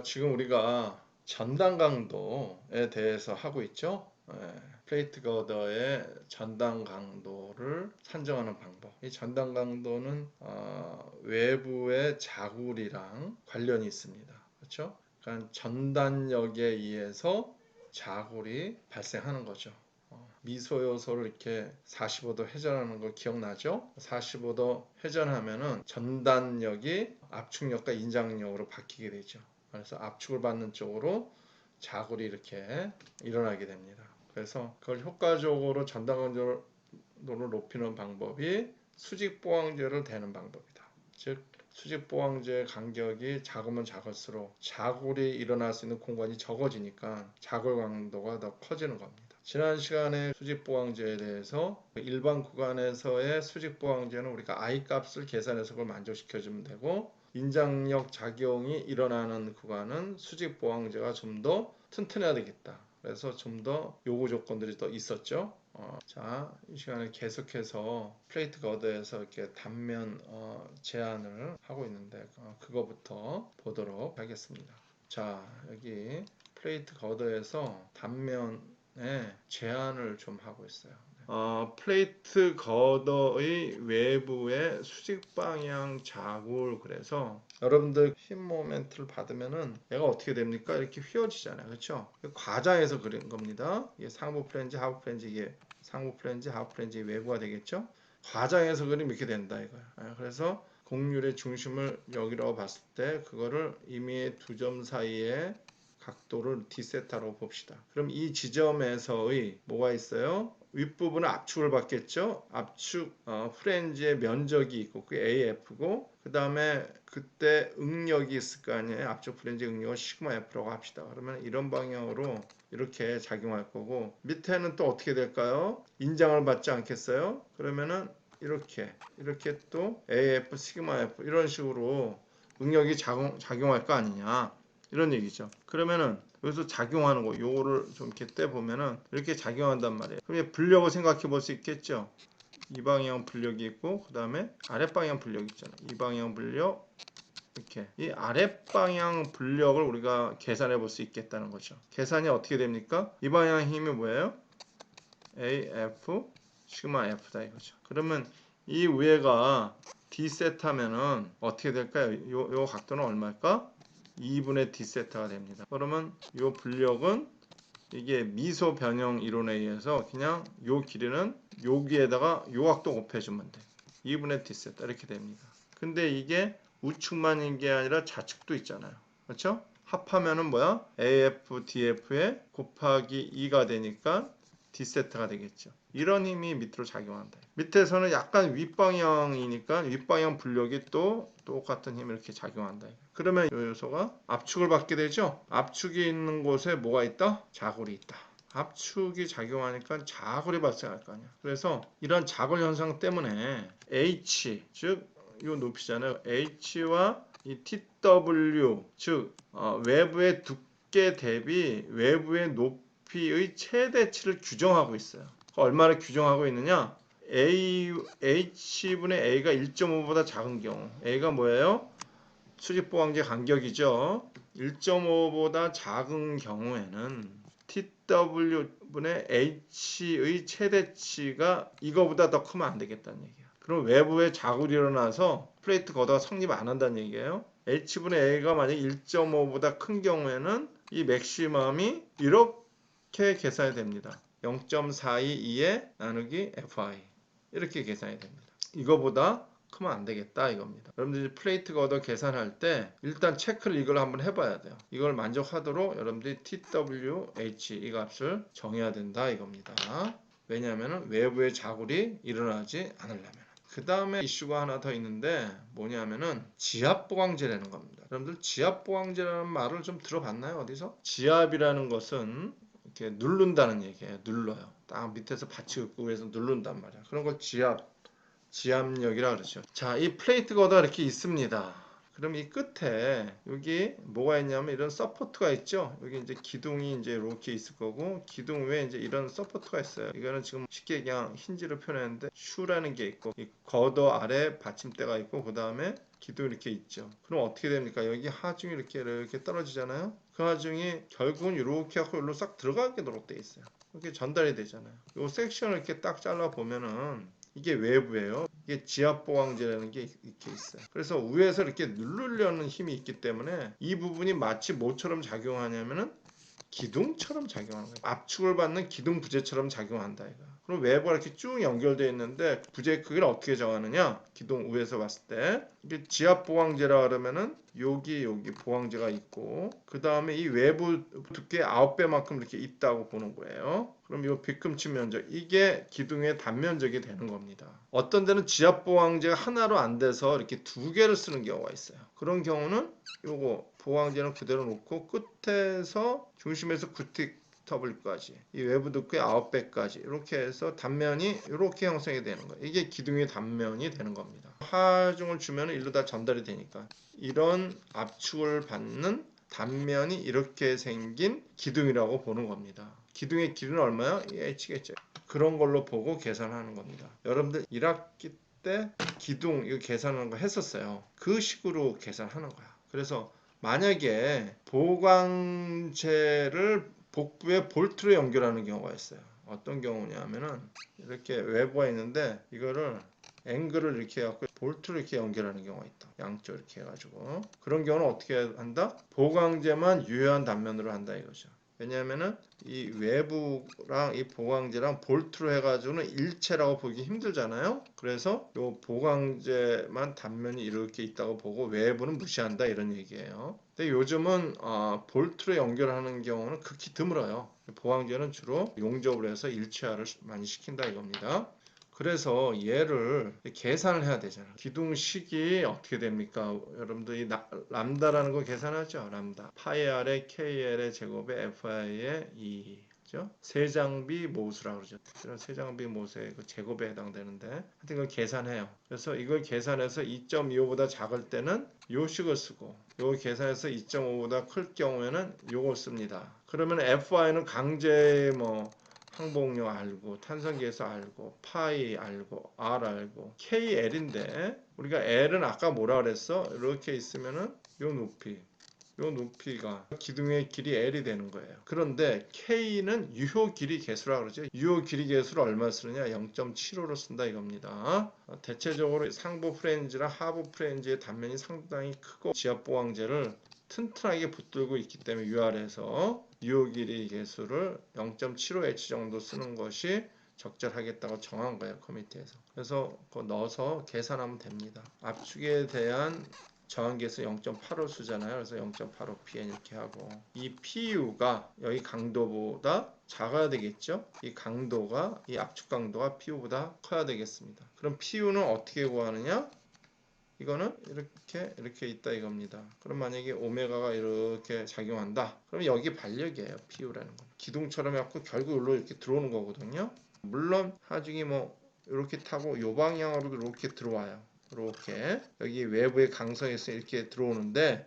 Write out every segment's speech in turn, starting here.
지금 우리가 전단 강도에 대해서 하고 있죠. 플레이트 거더의 전단 강도를 산정하는 방법. 이 전단 강도는 외부의 자굴이랑 관련이 있습니다. 그렇죠? 그러니까 전단력에 의해서 자굴이 발생하는 거죠. 미소 요소를 이렇게 45도 회전하는 거 기억나죠? 45도 회전하면은 전단력이 압축력과 인장력으로 바뀌게 되죠. 그래서 압축을 받는 쪽으로 자굴이 이렇게 일어나게 됩니다. 그래서 그걸 효과적으로 전단 강도를 높이는 방법이 수직 보강제를 대는 방법이다. 즉 수직 보강제 간격이 작으면 작을수록 자굴이 일어날 수 있는 공간이 적어지니까 자굴 강도가 더 커지는 겁니다. 지난 시간에 수직 보강제에 대해서 일반 구간에서의 수직 보강제는 우리가 I 값을 계산해서 그걸 만족시켜주면 되고, 인장력 작용이 일어나는 구간은 수직 보강제가 좀 더 튼튼해야 되겠다. 그래서 좀 더 요구 조건들이 더 있었죠. 자, 이 시간에 계속해서 플레이트 거드에서 이렇게 단면 제한을 하고 있는데 그거부터 보도록 하겠습니다. 자, 여기 플레이트 거드에서 단면에 제한을 좀 하고 있어요. 플레이트 거더의 외부의 수직 방향 자굴. 그래서 여러분들 힘 모멘트를 받으면은 얘가 어떻게 됩니까? 이렇게 휘어지잖아요. 그렇죠? 과장해서 그린 겁니다. 이게 상부 플랜지, 하부 플랜지, 이게 상부 플랜지, 하부 플랜지 외부가 되겠죠? 과장해서 그리면 이렇게 된다 이거야. 그래서 곡률의 중심을 여기라고 봤을 때 그거를 임의의 두 점 사이에 각도를 D세타로 봅시다. 그럼 이 지점에서의 뭐가 있어요? 윗부분은 압축을 받겠죠. 압축 프렌즈의 면적이 있고 그게 AF고, 그 다음에 그때 응력이 있을 거 아니에요. 압축 프렌즈 응력을 시그마 F라고 합시다. 그러면 이런 방향으로 이렇게 작용할 거고, 밑에는 또 어떻게 될까요? 인장을 받지 않겠어요? 그러면은 이렇게 또 AF 시그마 F 이런 식으로 응력이 작용할 거 아니냐, 이런 얘기죠. 그러면은 여기서 작용하는 거 요거를 좀 이렇게 떼보면은 이렇게 작용한단 말이에요. 그럼 불력을 생각해 볼 수 있겠죠. 이 방향 불력이 있고 그 다음에 아랫방향 불력이 있잖아요. 이 방향 불력, 이렇게 이 아랫방향 불력을 우리가 계산해 볼 수 있겠다는 거죠. 계산이 어떻게 됩니까? 이 방향 힘이 뭐예요? AF 시그마 F다 이거죠. 그러면 이 위에가 D세타면은 어떻게 될까요? 요 각도는 얼마일까? 2분의 D세타가 됩니다. 그러면 요 불력은 이게 미소 변형 이론에 의해서 그냥 요 길이는 여기에다가 요 각도 곱해주면 돼. 2분의 D세타 이렇게 됩니다. 근데 이게 우측만인 게 아니라 좌측도 있잖아요. 그렇죠? 합하면은 뭐야? AF, DF에 곱하기 2가 되니까 D세타가 되겠죠. 이런 힘이 밑으로 작용한다. 밑에서는 약간 윗방향이니까 윗방향 불력이 또 똑같은 힘을 이렇게 작용한다. 그러면 이 요소가 압축을 받게 되죠. 압축이 있는 곳에 뭐가 있다? 자굴이 있다. 압축이 작용하니까 자굴이 발생할 거 아니야. 그래서 이런 자굴 현상 때문에 H, 즉 이 높이잖아요. H와 이 TW, 즉 외부의 두께 대비 외부의 높이의 최대치를 규정하고 있어요. 얼마를 규정하고 있느냐? H분의 A가 1.5보다 작은 경우, A가 뭐예요? 수직보강제 간격이죠. 1.5보다 작은 경우에는 TW분의 H의 최대치가 이거보다 더 크면 안 되겠다는 얘기야. 그럼 외부에 자굴이 일어나서 플레이트 거다가 성립 안 한다는 얘기예요. H분의 A가 만약 1.5보다 큰 경우에는 이 맥시멈이 이렇게 계산이 됩니다. 0.422에 나누기 FI, 이렇게 계산이 됩니다. 이거보다 크면 안 되겠다 이겁니다. 여러분들이 플레이트 거더 계산할 때 일단 체크를 이걸 한번 해봐야 돼요. 이걸 만족하도록 여러분들이 TWH 이 값을 정해야 된다 이겁니다. 왜냐하면 외부의 자굴이 일어나지 않으려면. 그 다음에 이슈가 하나 더 있는데 뭐냐면은 지압보강제라는 겁니다. 여러분들 지압보강제라는 말을 좀 들어봤나요? 어디서? 지압이라는 것은 이렇게 누른다는 얘기예요. 눌러요. 딱 밑에서 받치고 있고 그래서 누른단 말이야. 그런 걸 지압력이라 그러죠. 자, 이 플레이트가 이렇게 있습니다. 그럼 이 끝에 여기 뭐가 있냐면 이런 서포트가 있죠. 여기 이제 기둥이 이제 이렇게 있을 거고, 기둥 위에 이제 이런 서포트가 있어요. 이거는 지금 쉽게 그냥 힌지로 표현했는데 슈라는 게 있고, 이 거더 아래 받침대가 있고, 그 다음에 기둥이 이렇게 있죠. 그럼 어떻게 됩니까? 여기 하중이 이렇게 떨어지잖아요. 그 하중이 결국은 이렇게 하고 여기로 싹 들어가도록 돼 있어요. 이렇게 전달이 되잖아요. 이 섹션을 이렇게 딱 잘라 보면은 이게 외부예요. 이게 지압보강제라는 게 이렇게 있어요. 그래서 위에서 이렇게 누르려는 힘이 있기 때문에 이 부분이 마치 뭐처럼 작용하냐면은 기둥처럼 작용하는 거예요. 압축을 받는 기둥 부재처럼 작용한다 이거. 그럼 외부가 이렇게 쭉 연결되어 있는데 부재의 크기를 어떻게 정하느냐? 기둥 위에서 봤을 때 이게 지압 보강제라 그러면은 여기 보강제가 있고 그 다음에 이 외부 두께 9배만큼 이렇게 있다고 보는 거예요. 그럼 이 비금치 면적 이게 기둥의 단면적이 되는 겁니다. 어떤 데는 지압 보강제가 하나로 안 돼서 이렇게 두 개를 쓰는 경우가 있어요. 그런 경우는 요거 보강제는 그대로 놓고 끝에서 중심에서 구틱 터블까지 이 외부 두께 9배까지 이렇게 해서 단면이 이렇게 형성이 되는 거예요. 이게 기둥의 단면이 되는 겁니다. 하중을 주면 일로 다 전달이 되니까 이런 압축을 받는 단면이 이렇게 생긴 기둥이라고 보는 겁니다. 기둥의 길이는 얼마요? h겠죠. 그런 걸로 보고 계산하는 겁니다. 여러분들 1학기 때 기둥 이거 계산하는 거 했었어요. 그 식으로 계산하는 거야. 그래서 만약에 보강제를 복부에 볼트로 연결하는 경우가 있어요. 어떤 경우냐면은 이렇게 외부가 있는데 이거를 앵글을 이렇게 해갖고 볼트로 이렇게 연결하는 경우가 있다. 양쪽 이렇게 해가지고 그런 경우는 어떻게 한다? 보강제만 유효한 단면으로 한다 이거죠. 왜냐하면은 이 외부랑 이 보강제랑 볼트로 해가지고는 일체라고 보기 힘들잖아요. 그래서 요 보강제만 단면이 이렇게 있다고 보고 외부는 무시한다 이런 얘기예요. 근데 요즘은 볼트로 연결하는 경우는 극히 드물어요. 보강제는 주로 용접을 해서 일체화를 많이 시킨다 이겁니다. 그래서 얘를 계산을 해야 되잖아요. 기둥식이 어떻게 됩니까? 여러분들이 람다라는 거 계산하죠. 람다. 파이 R의 KL의 제곱에 FI의 2. 그죠? 세장비 모수라고 그러죠. 이런 세장비 모수의 그 제곱에 해당되는데 하여튼 이걸 계산해요. 그래서 이걸 계산해서 2.25보다 작을 때는 요 식을 쓰고 요 계산해서 2.5보다 클 경우에는 요걸 씁니다. 그러면 FI는 강제 항복료 알고 탄성기에서 알고 파이 알고 R 알고 KL인데 우리가 L은 아까 뭐라 그랬어? 이렇게 있으면은 요 높이가 기둥의 길이 L이 되는 거예요. 그런데 K는 유효 길이 개수라고 그러죠. 유효 길이 개수를 얼마 쓰느냐? 0.75로 쓴다 이겁니다. 대체적으로 상부 프렌즈랑 하부 프렌즈의 단면이 상당히 크고 지압 보강제를 튼튼하게 붙들고 있기 때문에 UR에서 유효 길이 개수를 0.75H 정도 쓰는 것이 적절하겠다고 정한 거예요. 커미티에서. 그래서 그거 넣어서 계산하면 됩니다. 압축에 대한 저항계수 0.85수잖아요. 그래서 0.85pn 이렇게 하고 이 PU가 여기 강도보다 작아야 되겠죠. 이 강도가 이 압축 강도가 PU보다 커야 되겠습니다. 그럼 PU는 어떻게 구하느냐? 이거는 이렇게 있다 이겁니다. 그럼 만약에 오메가가 이렇게 작용한다. 그럼 여기 반력이에요. PU라는 건. 기둥처럼 해갖고 결국 여기로 이렇게 들어오는 거거든요. 물론 하중이 이렇게 타고 요 방향으로도 이렇게 들어와요. 이렇게 여기 외부의 강성에서 이렇게 들어오는데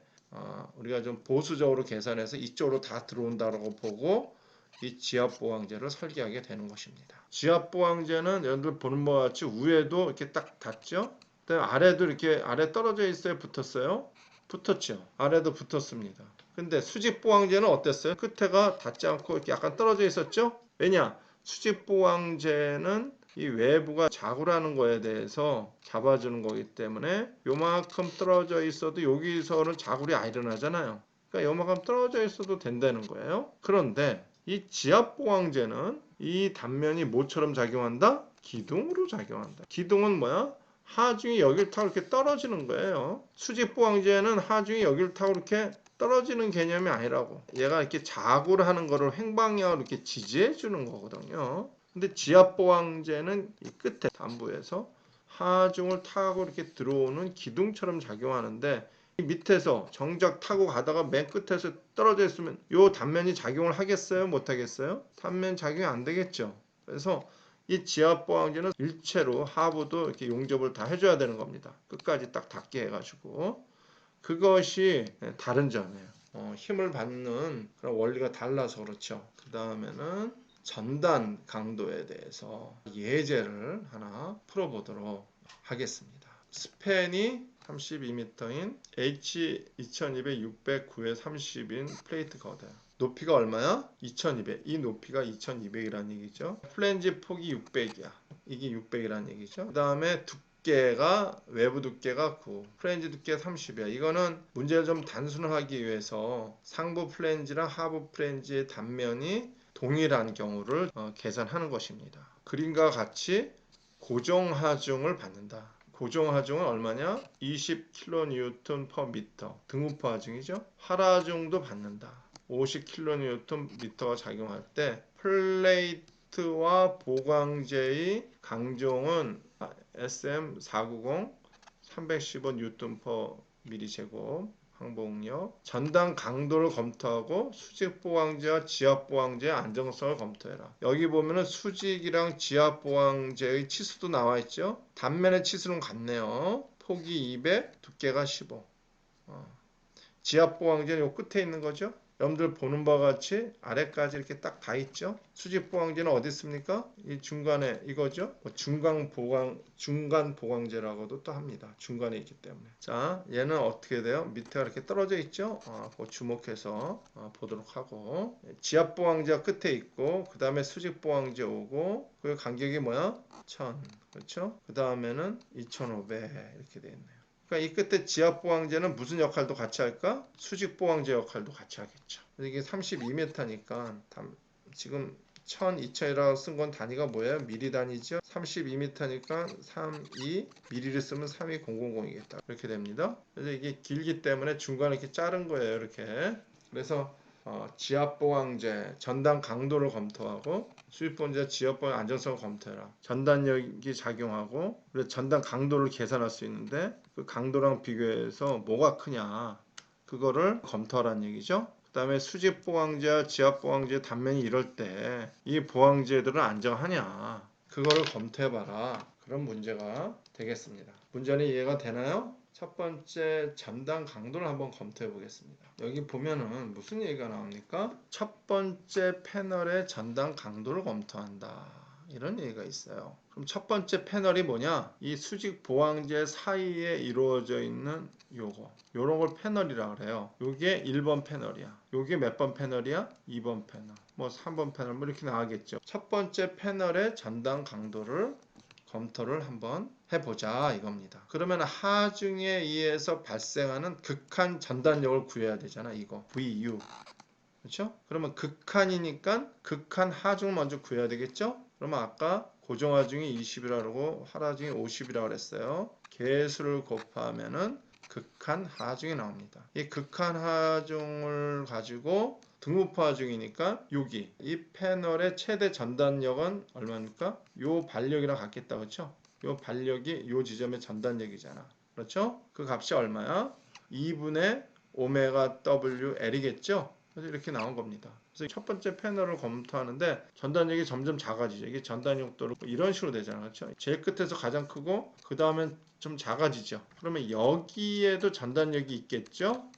우리가 좀 보수적으로 계산해서 이쪽으로 다 들어온다고 보고 이 지압보강제를 설계하게 되는 것입니다. 지압보강제는 여러분들 보는 바와 같이 위에도 이렇게 딱 닿죠. 아래도 이렇게 아래 떨어져 있어요? 붙었어요? 붙었죠. 아래도 붙었습니다. 근데 수직보강제는 어땠어요? 끝에가 닿지 않고 이렇게 약간 떨어져 있었죠? 왜냐? 수직보강제는 이 외부가 자구라는 거에 대해서 잡아주는 거기 때문에 요만큼 떨어져 있어도 여기서는 자굴이 안 일어나잖아요. 그러니까 요만큼 떨어져 있어도 된다는 거예요. 그런데 이 지압보강제는 이 단면이 뭐처럼 작용한다? 기둥으로 작용한다. 기둥은 뭐야? 하중이 여기를 타고 이렇게 떨어지는 거예요. 수직보강제는 하중이 여기를 타고 이렇게 떨어지는 개념이 아니라고. 얘가 이렇게 자구를 하는 거를 횡방향으로 이렇게 지지해 주는 거거든요. 근데 지압보강제는 이 끝에 단부에서 하중을 타고 이렇게 들어오는 기둥처럼 작용하는데 이 밑에서 정작 타고 가다가 맨 끝에서 떨어져 있으면 이 단면이 작용을 하겠어요? 못 하겠어요? 단면 작용이 안 되겠죠. 그래서 이 지압보강제는 일체로 하부도 이렇게 용접을 다 해줘야 되는 겁니다. 끝까지 딱 닿게 해가지고 그것이 다른 점이에요. 힘을 받는 그런 원리가 달라서 그렇죠. 그 다음에는 전단 강도에 대해서 예제를 하나 풀어보도록 하겠습니다. 스팬이 32m인 H 2200 609에 30인 플레이트 거드야. 높이가 얼마야? 2200. 이 높이가 2200이라는 얘기죠. 플랜지 폭이 600이야. 이게 600이라는 얘기죠. 그 다음에 두께가 외부 두께가 9, 플랜지 두께 30이야. 이거는 문제를 좀 단순하기 위해서 상부 플랜지랑 하부 플랜지의 단면이 동일한 경우를 계산하는 것입니다. 그림과 같이 고정 하중을 받는다. 고정 하중은 얼마냐? 20kN/m. 등우파 하중이죠. 하라중도 받는다. 50kN/m가 작용할 때 플레이트와 보강제의 강종은 SM490 315Nm/mJ 항복력. 전단 강도를 검토하고 수직 보강제와 지압 보강제의 안정성을 검토해라. 여기 보면은 수직이랑 지압 보강제의 치수도 나와 있죠. 단면의 치수는 같네요. 폭이 200, 두께가 15. 지압 보강제는 요 끝에 있는 거죠. 여러분들 보는 바와 같이 아래까지 이렇게 딱 다 있죠. 수직 보강제는 어디 있습니까? 이 중간에 이거죠. 중간 보강제라고도 또 합니다. 중간에 있기 때문에. 자, 얘는 어떻게 돼요? 밑에가 이렇게 떨어져 있죠. 그거 주목해서 보도록 하고, 지압 보강제가 끝에 있고, 그 다음에 수직 보강제 오고, 그 간격이 뭐야? 1000. 그렇죠? 그 다음에는 2500 이렇게 돼 있네요. 그러니까 이 끝에 지압 보강제는 무슨 역할도 같이 할까? 수직 보강제 역할도 같이 하겠죠. 이게 32m니까 지금 1000, 2000이라고 쓴 건 단위가 뭐예요? 미리 단위죠. 32m니까 32 미리를 쓰면 32000이겠다. 이렇게 됩니다. 그래서 이게 길기 때문에 중간에 이렇게 자른 거예요. 이렇게. 그래서 지압 보강제 전단 강도를 검토하고 수직 보강제 지압 보강 안정성을 검토해라. 전단력이 작용하고 그래서 전단 강도를 계산할 수 있는데 그 강도랑 비교해서 뭐가 크냐 그거를 검토하라는 얘기죠. 그 다음에 수직 보강제와 지압 보강제 단면이 이럴 때 이 보강제들은 안정하냐 그거를 검토해봐라. 그런 문제가 되겠습니다. 문제는 이해가 되나요? 첫 번째 전단 강도를 한번 검토해 보겠습니다. 여기 보면은 무슨 얘기가 나옵니까? 첫 번째 패널의 전단 강도를 검토한다. 이런 얘기가 있어요. 그럼 첫 번째 패널이 뭐냐? 이 수직 보강제 사이에 이루어져 있는 요런 걸 패널이라 그래요. 요게 1번 패널이야. 요게 몇 번 패널이야? 2번 패널. 뭐 3번 패널 뭐 이렇게 나가겠죠. 첫 번째 패널의 전단 강도를 검토를 한번 해보자 이겁니다. 그러면 하중에 의해서 발생하는 극한 전단력을 구해야 되잖아. 이거 VU 그렇죠? 그러면 극한이니까 극한 하중을 먼저 구해야 되겠죠? 그러면 아까 고정 하중이 20이라고 하중이 50이라고 그랬어요. 개수를 곱하면은 극한 하중이 나옵니다. 이 극한 하중을 가지고 등우파 하중이니까 여기 이 패널의 최대 전단력은 얼마입니까? 요 반력이랑 같겠다. 그렇죠? 요 반력이 요 지점의 전단력이잖아. 그렇죠? 그 값이 얼마야? 2분의 오메가 WL이겠죠? 그래서 이렇게 나온 겁니다. 그래서 첫 번째 패널을 검토하는데 전단력이 점점 작아지죠. 이게 전단력도를 이런 식으로 되잖아요. 그렇죠? 제일 끝에서 가장 크고 그 다음엔 좀 작아지죠. 그러면 여기에도 전단력이 있겠죠?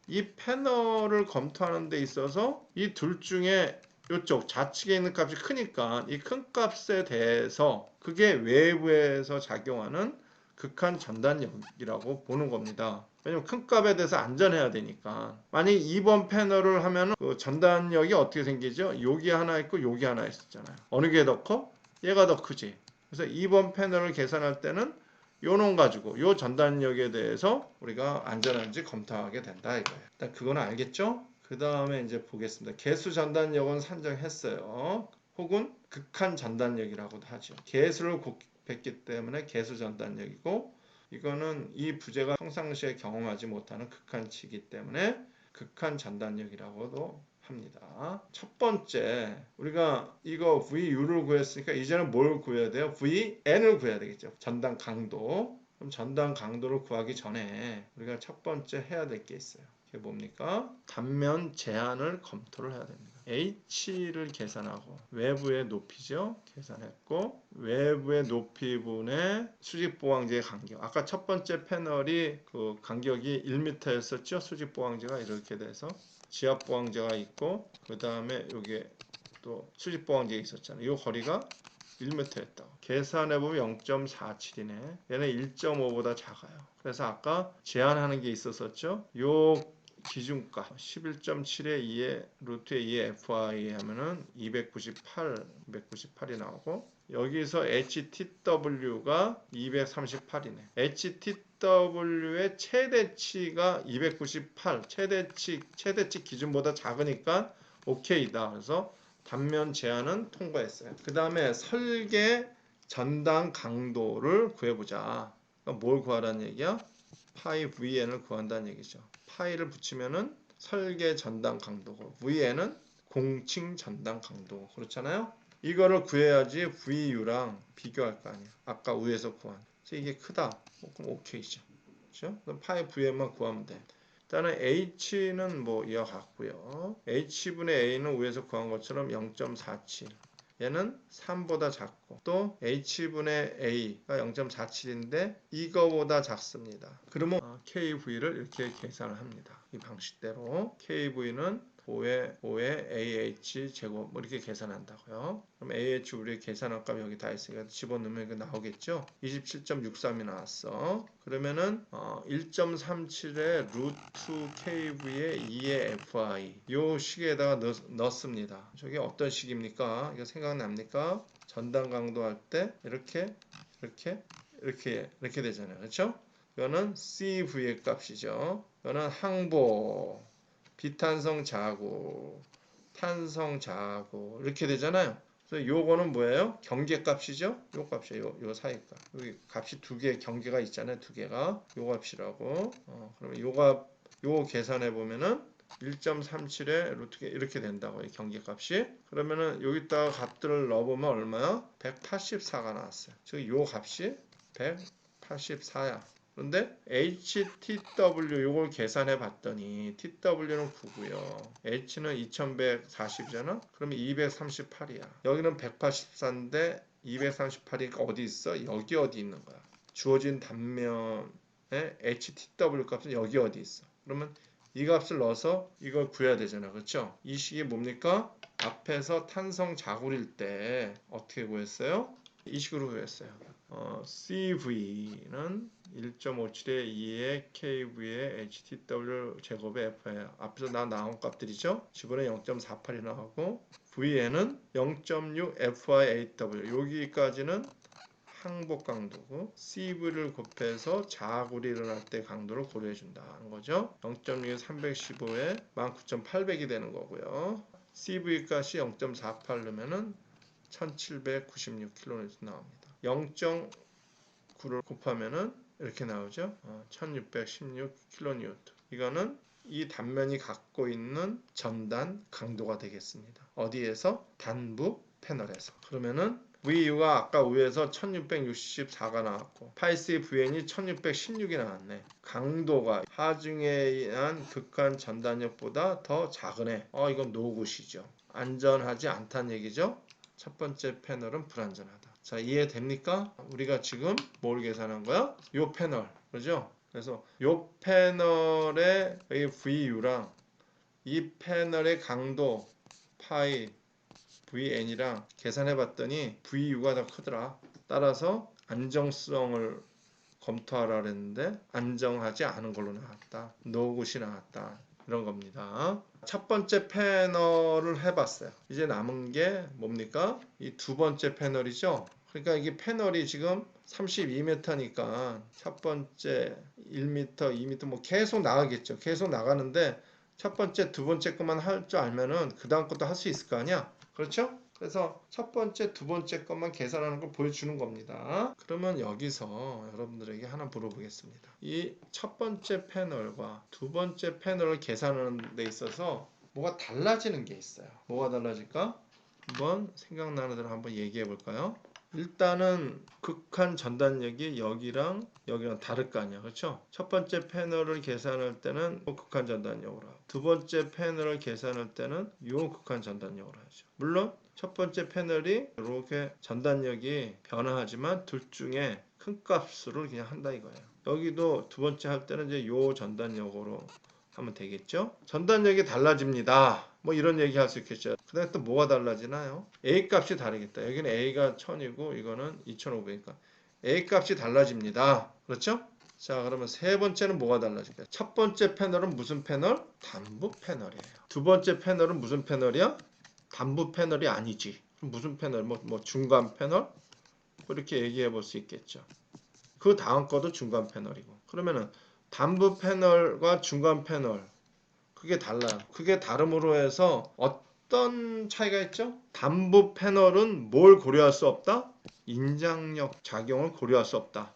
이 패널을 검토하는 데 있어서 이 둘 중에 이쪽 좌측에 있는 값이 크니까 이 큰 값에 대해서 그게 외부에서 작용하는 극한 전단력이라고 보는 겁니다. 왜냐면 큰 값에 대해서 안전해야 되니까. 만약 2번 패널을 하면 그 전단력이 어떻게 생기죠? 여기 하나 있고 여기 하나 있었잖아요. 어느 게 더 커? 얘가 더 크지. 그래서 2번 패널을 계산할 때는 요놈 가지고 요 전단력에 대해서 우리가 안전한지 검토하게 된다 이거예요. 일단 그거는 알겠죠? 그 다음에 이제 보겠습니다. 개수 전단력은 산정했어요. 혹은 극한 전단력이라고도 하죠. 개수를 곱했기 때문에 개수 전단력이고 이거는 이 부재가 평상시에 경험하지 못하는 극한치이기 때문에 극한 전단력이라고도 합니다. 첫 번째 우리가 이거 VU를 구했으니까 이제는 뭘 구해야 돼요? VN을 구해야 되겠죠. 전단 강도. 그럼 전단 강도를 구하기 전에 우리가 첫 번째 해야 될 게 있어요. 그게 뭡니까? 단면 제한을 검토를 해야 됩니다. H를 계산하고 외부의 높이죠. 계산했고 외부의 높이분의 수직 보강제의 간격. 아까 첫 번째 패널이 그 간격이 1m였었죠. 수직 보강제가 이렇게 돼서 지압 보강제가 있고 그 다음에 여기에 또 수직 보강제가 있었잖아요. 이 거리가 1m였다고. 계산해보면 0.47이네. 얘는 1.5보다 작아요. 그래서 아까 제한하는 게 있었었죠. 요 기준값 11.7에 2에 루트에 2의 FI 하면은 298이 나오고, 여기서 HTW가 238이네. HTW의 최대치가 298, 최대치 기준보다 작으니까 오케이다. 그래서 단면 제한은 통과했어요. 그 다음에 설계 전당 강도를 구해보자. 그러니까 뭘 구하라는 얘기야? 파이 VN을 구한다는 얘기죠. 파이를 붙이면은 설계 전당 강도고, VN은 공칭 전당 강도. 그렇잖아요. 이거를 구해야지 VU랑 비교할 거 아니야. 아까 위에서 구한. 그래서 이게 크다. 그럼 오케이죠. 그렇죠? 그럼 파이 VN만 구하면 돼. 일단은 H는 뭐 이와 같고요. H분의 A는 위에서 구한 것처럼 0.47. 얘는 3보다 작고, 또 H분의 A가 0.47인데 이거보다 작습니다. 그러면 KV를 이렇게 계산을 합니다. 이 방식대로 KV는 5의 AH 제곱 이렇게 계산한다고요. 그럼 AH 우리 계산할 값 여기 다 있으니까 집어넣으면 이거 나오겠죠. 27.63이 나왔어. 그러면은 1.37의 루트 KV의 2의 FI 요 식에다가 넣습니다. 저게 어떤 식입니까? 이거 생각납니까? 전당 강도 할 때 이렇게 되잖아요. 그렇죠? 이거는 CV의 값이죠. 이거는 항보, 비탄성 자국, 탄성 자국 이렇게 되잖아요. 그래서 요거는 뭐예요? 경계값이죠. 요 값이에요. 요 사이값. 여기 값이 두 개 경계가 있잖아요. 두 개가 요 값이라고. 그러면 요 계산해 보면은 1.37에 루트 이렇게 된다고. 이 경계값이. 그러면은 여기다가 값들을 넣어보면 얼마야? 184가 나왔어요. 즉 요 값이 184야. 그런데 HTW 요걸 계산해 봤더니 TW는 9고요. H는 2140이잖아. 그러면 238이야. 여기는 184인데 238이니까 어디 있어? 여기 어디 있는 거야. 주어진 단면에 HTW 값은 여기 어디 있어. 그러면 이 값을 넣어서 이걸 구해야 되잖아. 그렇죠? 이 식이 뭡니까? 앞에서 탄성 자굴일 때 어떻게 구했어요? 이 식으로 구했어요. CV는 1.57의 2의 KV의 HTW 제곱의 F에 앞에서 나온 값들이죠. 집어넣으 0.48이 나오고, VN은 0.6 FIAW 여기까지는 항복 강도고, CV를 곱해서 자굴이 일어날 때 강도를 고려해 준다는 거죠. 0.6에 315에 19,800이 되는 거고요. CV 값이 0.48 넣으면은 1796kN 나옵니다. 0.9를 곱하면은 이렇게 나오죠. 1616kN. 이거는 이 단면이 갖고 있는 전단 강도가 되겠습니다. 어디에서? 단부 패널에서. 그러면은 VU가 아까 위에서 1664가 나왔고, 파이스의 VN이 1616이 나왔네. 강도가 하중에 의한 극한 전단력보다 더 작으네. 이건 노굿이죠. 안전하지 않다는 얘기죠. 첫 번째 패널은 불안전하다. 자, 이해됩니까? 우리가 지금 뭘 계산한 거야? 요 패널. 그죠? 그래서 요 패널의 VU랑 이 패널의 강도 파이 VN이랑 계산해 봤더니 VU가 더 크더라. 따라서 안정성을 검토하라 그랬는데 안정하지 않은 걸로 나왔다. 노굿이 나왔다. 이런 겁니다. 첫 번째 패널을 해봤어요. 이제 남은 게 뭡니까? 이 두 번째 패널이죠. 그러니까 이게 패널이 지금 32m니까 첫 번째 1m, 2m 뭐 계속 나가겠죠. 계속 나가는데 첫 번째, 두 번째 것만 할 줄 알면은 그 다음 것도 할 수 있을 거 아니야. 그렇죠? 그래서 첫 번째, 두 번째 것만 계산하는 걸 보여주는 겁니다. 그러면 여기서 여러분들에게 하나 물어보겠습니다. 이 첫 번째 패널과 두 번째 패널을 계산하는 데 있어서 뭐가 달라지는 게 있어요. 뭐가 달라질까? 한번 생각나는 대로 한번 얘기해 볼까요? 일단은 극한 전단력이 여기랑 다를 거 아니야. 그렇죠? 첫 번째 패널을 계산할 때는 극한 전단력으로 하고, 두 번째 패널을 계산할 때는 요 극한 전단력으로 하죠. 물론 첫 번째 패널이 이렇게 전단력이 변화하지만 둘 중에 큰 값으로 그냥 한다 이거예요. 여기도 두 번째 할 때는 이제 요 전단력으로 하면 되겠죠? 전단력이 달라집니다. 뭐 이런 얘기 할 수 있겠죠. 그 다음에 또 뭐가 달라지나요? A 값이 다르겠다. 여기는 A가 1000이고 이거는 2500이니까 A 값이 달라집니다. 그렇죠? 자, 그러면 세 번째는 뭐가 달라질까요? 첫 번째 패널은 무슨 패널? 단부 패널이에요. 두 번째 패널은 무슨 패널이야? 단부 패널이 아니지. 그럼 무슨 패널? 뭐 중간 패널? 그렇게 얘기해 볼 수 있겠죠. 그 다음 거도 중간 패널이고. 그러면은 단부 패널과 중간 패널 그게 달라요. 그게 다름으로 해서 어떤 차이가 있죠? 단부 패널은 뭘 고려할 수 없다? 인장력 작용을 고려할 수 없다.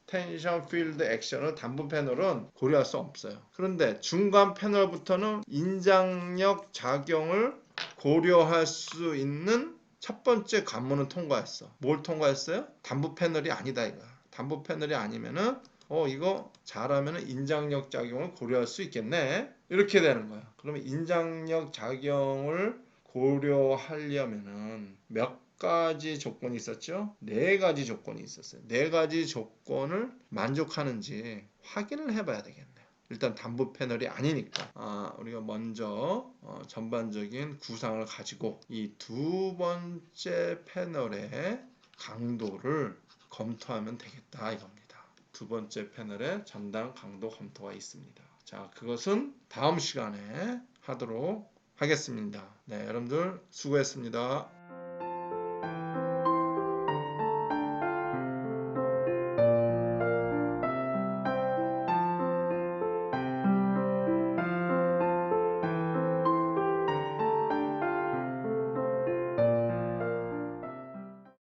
텐션 필드 액션을 단부 패널은 고려할 수 없어요. 그런데 중간 패널부터는 인장력 작용을 고려할 수 있는 첫 번째 관문은 통과했어. 뭘 통과했어요? 단부 패널이 아니다 이거. 단부 패널이 아니면은 이거 잘하면은 인장력 작용을 고려할 수 있겠네. 이렇게 되는 거야. 그러면 인장력 작용을 고려하려면은 몇 가지 조건이 있었죠? 네 가지 조건이 있었어요. 네 가지 조건을 만족하는지 확인을 해봐야 되겠네요. 일단 단부 패널이 아니니까 우리가 먼저 전반적인 구상을 가지고 이 두 번째 패널의 강도를 검토하면 되겠다 이겁니다. 두 번째 패널의 전당 강도 검토가 있습니다. 자, 그것은 다음 시간에 하도록 하겠습니다. 네, 여러분들 수고했습니다.